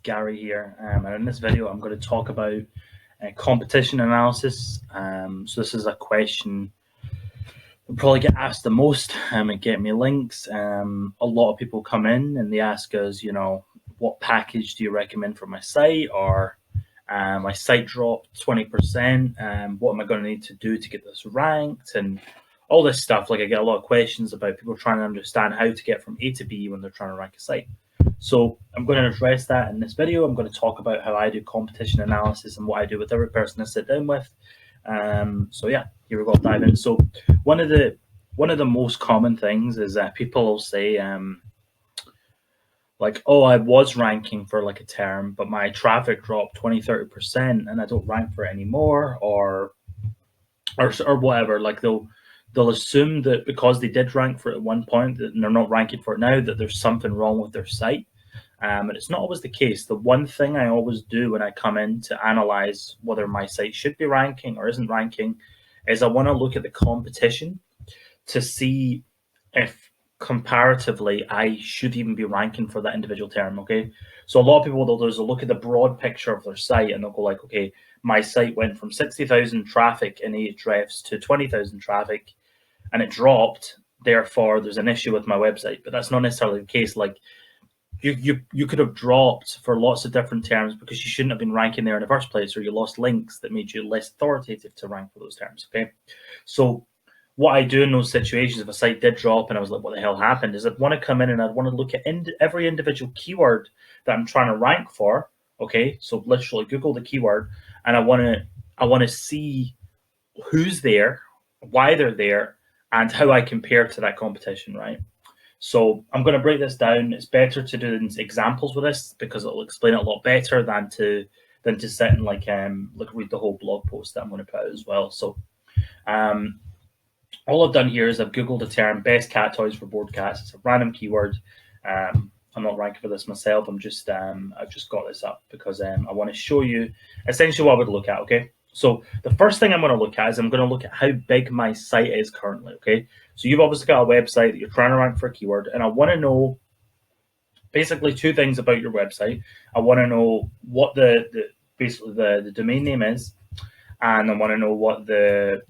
Gary here, and in this video I'm going to talk about competition analysis. So this is a question that probably get asked the most, and get me links. A lot of people come in and they ask us, what package do you recommend for my site, or my site dropped 20%, what am I going to need to do to get this ranked, and all this stuff. Like, I get a lot of questions about people trying to understand how to get from A to B when they're trying to rank a site. So I'm going to address that in this video. I'm going to talk about how I do competition analysis and what I do with every person I sit down with. So yeah, here we go, dive in. So one of the most common things is that people will say, like, oh, I was ranking for like a term, but my traffic dropped 20-30% and I don't rank for it anymore, or whatever. Like, they'll assume that because they did rank for it at one point and they're not ranking for it now, that there's something wrong with their site. And it's not always the case. The one thing I always do when I come in to analyze whether my site should be ranking or isn't ranking is I want to look at the competition to see if comparatively I should even be ranking for that individual term. Okay, so a lot of people, they'll look at the broad picture of their site and they'll go like, okay, my site went from 60,000 traffic in Ahrefs to 20,000 traffic and it dropped, therefore there's an issue with my website. But that's not necessarily the case. Like, you could have dropped for lots of different terms because you shouldn't have been ranking there in the first place, or you lost links that made you less authoritative to rank for those terms. Okay, so what I do in those situations, if a site did drop and I was like, what the hell happened, is I'd want to come in and I'd want to look at every individual keyword that I'm trying to rank for. Okay, so literally Google the keyword, and I want to see who's there, why they're there, and how I compare to that competition, right? So I'm going to break this down. It's better to do examples with this because it'll explain it a lot better than to sit and like read the whole blog post that I'm going to put out as well. So all I've done here is I've Googled the term best cat toys for bored cats. It's a random keyword. I'm not ranking for this myself. I've just got this up because I want to show you essentially what I would look at. Okay, so the first thing I'm going to look at is I'm going to look at how big my site is currently. Okay, so you've obviously got a website that you're trying to rank for a keyword, and I want to know basically two things about your website. I want to know what basically the domain name is, and I want to know what the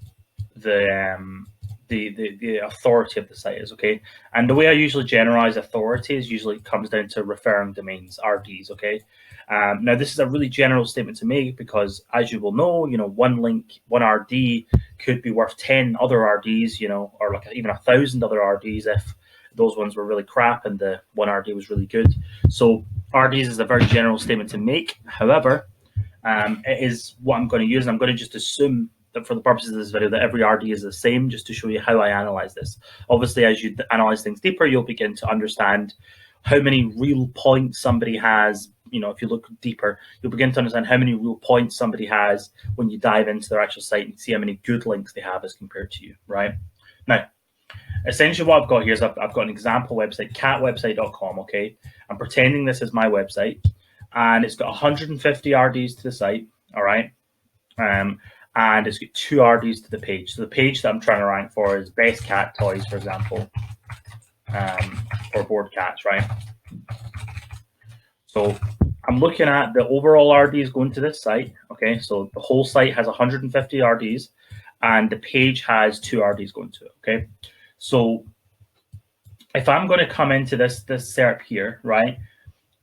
authority of the site is. Okay, and the way I usually generalize authority is usually comes down to referring domains, RDs. Okay, now this is a really general statement to make because, as you will know, one link, one RD could be worth 10 other RDs, or like even 1,000 other RDs if those ones were really crap and the one RD was really good. So RDs is a very general statement to make. However, it is what I'm going to use, and I'm going to just assume that for the purposes of this video that every RD is the same, just to show you how I analyze this. Obviously, as you analyze things deeper, you'll begin to understand how many real points somebody has. If you look deeper, you'll begin to understand how many real points somebody has when you dive into their actual site and see how many good links they have as compared to you, right? Now, essentially what I've got here is I've got an example website, catwebsite.com. Okay, I'm pretending this is my website, and it's got 150 RDs to the site. All right, and it's got 2 RDs to the page. So the page that I'm trying to rank for is best cat toys, for example, for bored cats, right? So I'm looking at the overall RDs going to this site. Okay, so the whole site has 150 RDs, and the page has 2 RDs going to it. Okay, so if I'm going to come into this SERP here, right,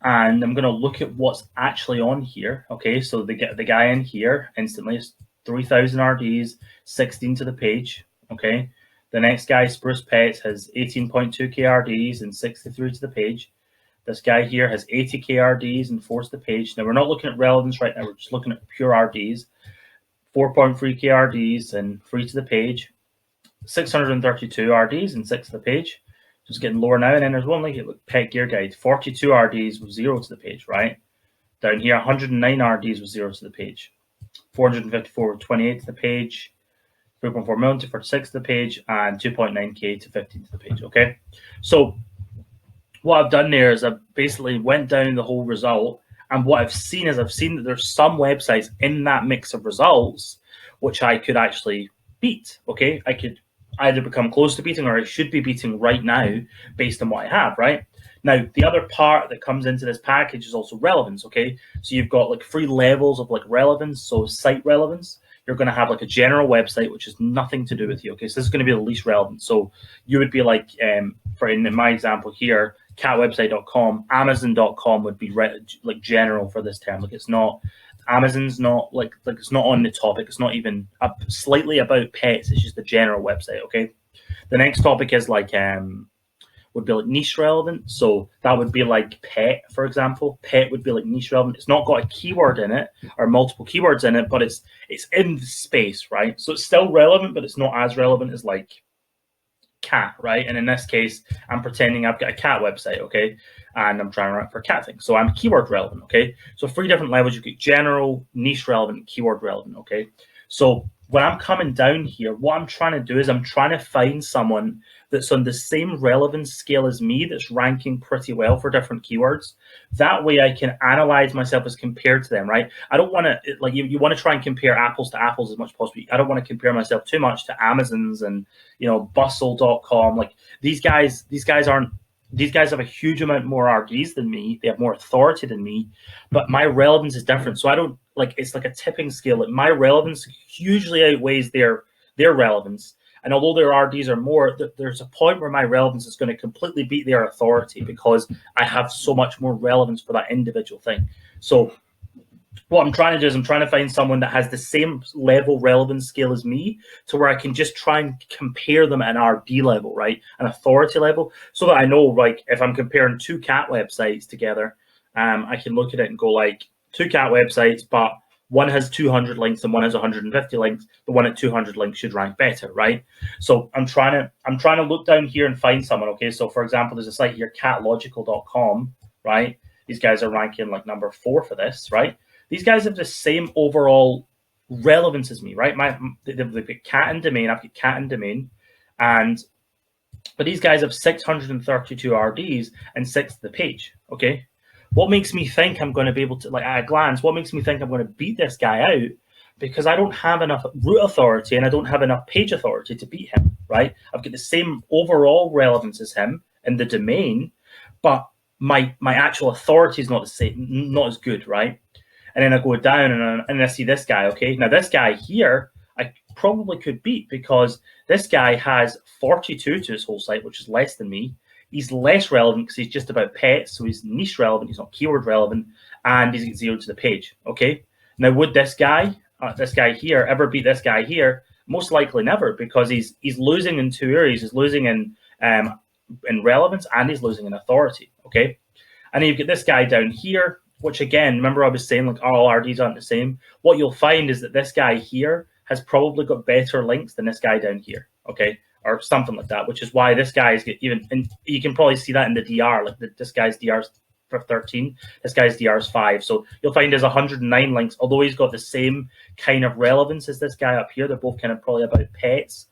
and I'm going to look at what's actually on here. Okay, so the guy in here instantly is 3,000 RDs, 16 to the page. Okay, the next guy, Spruce Pets, has 18.2k RDs and 63 to the page. This guy here has 80k RDs and 4 to the page. Now, we're not looking at relevance right now. We're just looking at pure RDs. 4.3k RDs and 3 to the page. 632 RDs and 6 to the page. Just getting lower now. And then there's one like Pet Gear Guide, 42 RDs with 0 to the page, right? Down here, 109 RDs with 0 to the page. 454 with 28 to the page. 3.4 million to 46 to the page, and 2.9k to 15 to the page. Okay, so what I've done there is I've basically went down the whole result, and what I've seen is that there's some websites in that mix of results which I could actually beat. Okay, I could either become close to beating or I should be beating right now based on what I have, right? Now, the other part that comes into this package is also relevance, okay? So you've got like 3 levels of like relevance. So site relevance, you're going to have like a general website, which has nothing to do with you, okay? So this is going to be the least relevant. So you would be like, for in my example here, catwebsite.com, amazon.com would be like general for this term. Like it's not, Amazon's not like it's not on the topic. It's not even slightly about pets. It's just a general website, okay? The next topic is like, would be like niche relevant. So that would be like pet, for example. Pet would be like niche relevant. It's not got a keyword in it or multiple keywords in it, but it's in the space, right? So it's still relevant, but it's not as relevant as like cat, right? And in this case, I'm pretending I've got a cat website, okay? And I'm trying to rank for cat things. So I'm keyword relevant, okay? So 3 different levels. You get general, niche relevant, keyword relevant, okay? So when I'm coming down here, what I'm trying to do is I'm trying to find someone that's on the same relevance scale as me, that's ranking pretty well for different keywords. That way I can analyze myself as compared to them, right? I don't want to, like, you want to try and compare apples to apples as much as possible. I don't want to compare myself too much to Amazon's and, you know, bustle.com. Like these guys have a huge amount more RDs than me. They have more authority than me, but my relevance is different. So I don't like, it's like a tipping scale. Like my relevance hugely outweighs their relevance. And although their RDs are more, there's a point where my relevance is going to completely beat their authority because I have so much more relevance for that individual thing. So what I'm trying to do is I'm trying to find someone that has the same level relevance scale as me, to where I can just try and compare them at an RD level, right? An authority level, so that I know, like, if I'm comparing 2 cat websites together, I can look at it and go like 2 cat websites, but one has 200 links and one has 150 links. The one at 200 links should rank better, right? So I'm trying to look down here and find someone. Okay, so for example, there's a site here, catlogical.com, right? These guys are ranking like number 4 for this, right? These guys have the same overall relevance as me, right? They've got cat and domain. I've got cat and domain, but these guys have 632 RDs and 6 to the page. Okay, what makes me think I'm going to be able to, like at a glance, what makes me think I'm going to beat this guy out? Because I don't have enough root authority and I don't have enough page authority to beat him, right? I've got the same overall relevance as him in the domain, but my actual authority is not the same, not as good, right? And then I go down and I see this guy. Okay, now this guy here, I probably could beat, because this guy has 42 to his whole site, which is less than me. He's less relevant because he's just about pets, so he's niche relevant, he's not keyword relevant, and he's at 0 to the page. Okay, now would this guy here ever beat this guy here? Most likely never, because he's losing in 2 areas. He's losing in relevance, and he's losing in authority. Okay, and then you get this guy down here, which again, remember I was saying like all RDs aren't the same. What you'll find is that this guy here has probably got better links than this guy down here, okay, or something like that, which is why this guy is even, and you can probably see that in the DR, like this guy's DR is 13, this guy's DR is 5. So you'll find there's 109 links, although he's got the same kind of relevance as this guy up here. They're both kind of probably about pets.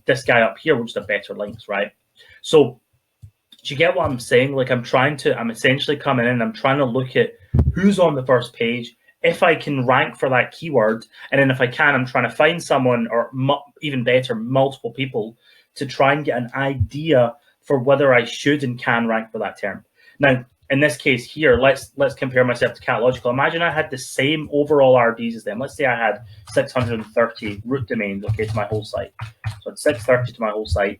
This guy up here will just have better links, right? So do you get what I'm saying? Like I'm essentially coming in, I'm trying to look at who's on the first page, if I can rank for that keyword, and then if I can, I'm trying to find someone, or even better, multiple people, to try and get an idea for whether I should and can rank for that term. Now, in this case here, let's compare myself to Catlogical. Imagine I had the same overall RDs as them. Let's say I had 630 root domains, okay, to my whole site. So I had 630 to my whole site,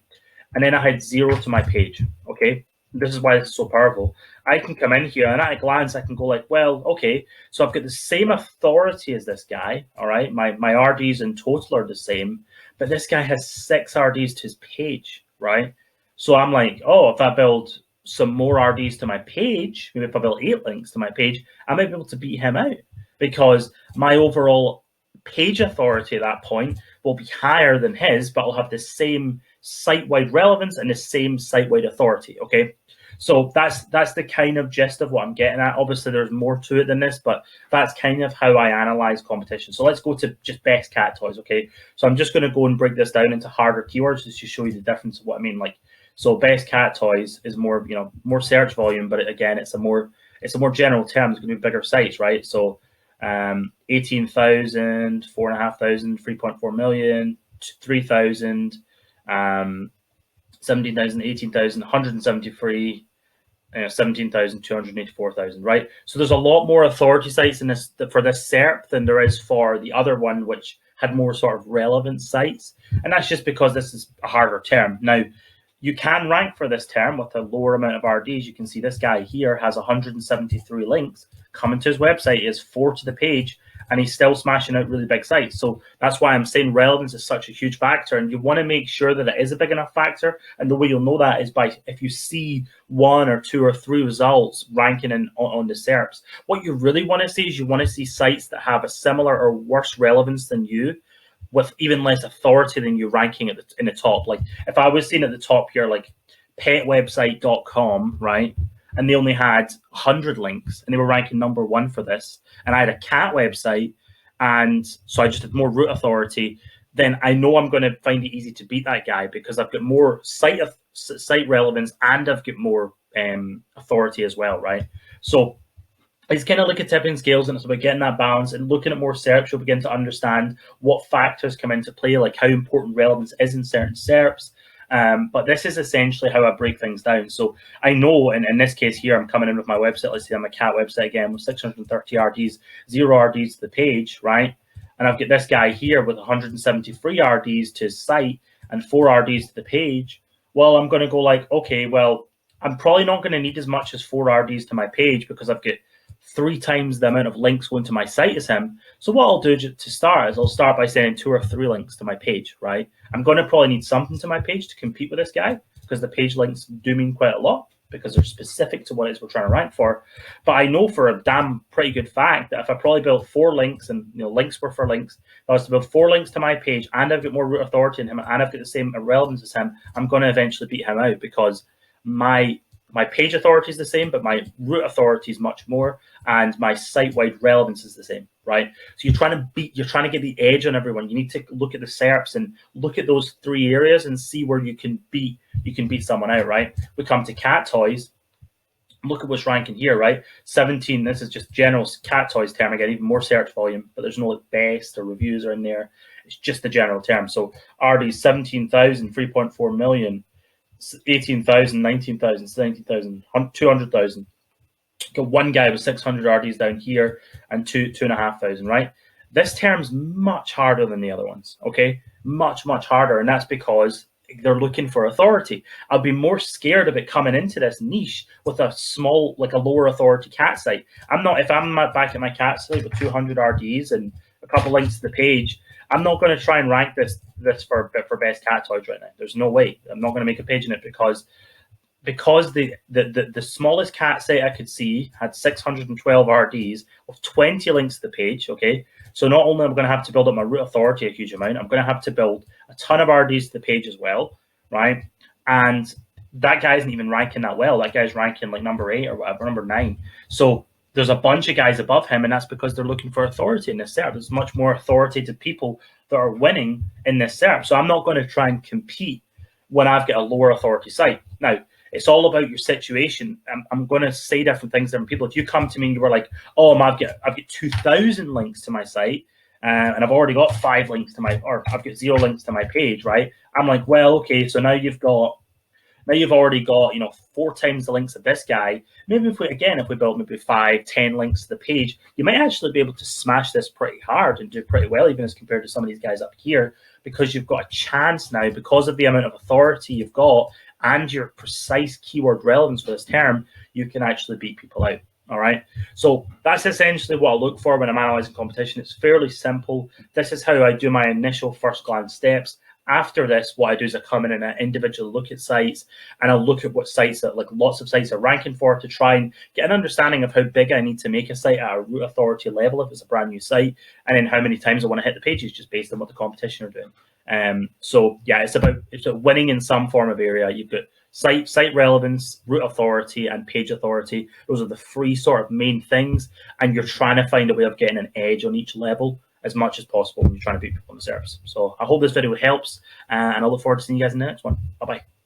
and then I had 0 to my page, okay? This is why this is so powerful. I can come in here and at a glance, I can go like, well, okay, so I've got the same authority as this guy, all right? My RDs in total are the same, but this guy has 6 RDs to his page, right? So I'm like, oh, if I build some more RDs to my page, maybe if I build 8 links to my page, I might be able to beat him out, because my overall page authority at that point will be higher than his, but I'll have the same site-wide relevance and the same site-wide authority, okay? So that's the kind of gist of what I'm getting at. Obviously, there's more to it than this, but that's kind of how I analyze competition. So let's go to just best cat toys, okay? So I'm just going to go and break this down into harder keywords just to show you the difference of what I mean. Like, so best cat toys is more, you know, more search volume, but again, it's a more general term. It's going to be bigger sites, right? So 18,000, 4,500, 3.4 million, 3,000, 17,000, 18,000, 173, 17,284,000, right? So there's a lot more authority sites in this for this SERP than there is for the other one, which had more sort of relevant sites. And that's just because this is a harder term. Now, you can rank for this term with a lower amount of RDs. You can see this guy here has 173 links coming to his website, is 4 to the page, and he's still smashing out really big sites. So that's why I'm saying relevance is such a huge factor, and you want to make sure that it is a big enough factor. And the way you'll know that is by if you see 1 or 2 or 3 results ranking on the SERPs. What you really want to see is you want to see sites that have a similar or worse relevance than you, with even less authority than you ranking in the top. Like if I was seeing at the top here, like petwebsite.com, right? And they only had 100 links and they were ranking #1 for this. And I had a cat website, and so I just had more root authority. Then I know I'm going to find it easy to beat that guy because I've got more site relevance and I've got more authority as well, right? So it's kind of like a tipping scales, and it's about getting that balance and looking at more SERPs. You'll begin to understand what factors come into play, like how important relevance is in certain SERPs. But this is essentially how I break things down. So I know in this case here, I'm coming in with my website. Let's say I'm a cat website again with 630 RDs, 0 RDs to the page, right? And I've got this guy here with 173 RDs to his site and 4 RDs to the page. Well, I'm going to go like, okay, well, I'm probably not going to need as much as 4 RDs to my page because I've got 3 times the amount of links going to my site as him. So what I'll do to start is I'll start by sending 2 or 3 links to my page, right? I'm going to probably need something to my page to compete with this guy because the page links do mean quite a lot because they're specific to what it is we're trying to rank for. But I know for a damn pretty good fact that if I probably built 4 links, and links were for links, if I was to build 4 links to my page and I've got more root authority in him and I've got the same relevance as him, I'm going to eventually beat him out because my page authority is the same, but my root authority is much more, and my site-wide relevance is the same, right? So you're trying to get the edge on everyone. You need to look at the SERPs and look at those 3 areas and see where you can beat someone out, right? We come to cat toys. Look at what's ranking here, right? 17. This is just general cat toys term again, even more search volume, but there's no like best or reviews are in there. It's just the general term. So RD 17,000, 3.4 million. 18,000, 19,000, 17,000, 200,000. Got one guy with 600 RDs down here and 2,500, right? This term's much harder than the other ones, okay? Much harder, and that's because they're looking for authority. I'll be more scared of it coming into this niche with a small, like a lower authority cat site. If I'm back at my cat site with 200 RDs and a couple links to the page, I'm not going to try and rank this for best cat toys right now. There's no way. I'm not going to make a page in it because the smallest cat site I could see had 612 RDs with 20 links to the page. Okay, so not only am I going to have to build up my root authority a huge amount, I'm going to have to build a ton of RDs to the page as well, right? And that guy isn't even ranking that well. That guy's ranking like #8 or whatever, #9. So there's a bunch of guys above him, and that's because they're looking for authority in this SERP. There's much more authoritative people that are winning in this SERP. So I'm not going to try and compete when I've got a lower authority site. Now, it's all about your situation. I'm going to say different things to different people. If you come to me and you were like, oh, I've got 2,000 links to my site, and I've already got 5 links to or I've got 0 links to my page, right? I'm like, well, okay, so now you've already got 4 times the links of this guy. Maybe if we build maybe 5, 10 links to the page, you might actually be able to smash this pretty hard and do pretty well, even as compared to some of these guys up here, because you've got a chance now because of the amount of authority you've got and your precise keyword relevance for this term. You can actually beat people out. All right, so that's essentially what I look for when I'm analyzing competition. It's fairly simple. This is how I do my initial first glance steps. After this, what I do is I come in and I individually look at sites, and I'll look at what sites that lots of sites are ranking for to try and get an understanding of how big I need to make a site at a root authority level if it's a brand new site, and then how many times I want to hit the pages just based on what the competition are doing. So yeah, it's about winning in some form of area. You've got site relevance, root authority, and page authority. Those are the 3 sort of main things, and you're trying to find a way of getting an edge on each level as much as possible when you're trying to beat people on the SERPs. So I hope this video helps, and I look forward to seeing you guys in the next one. Bye-bye.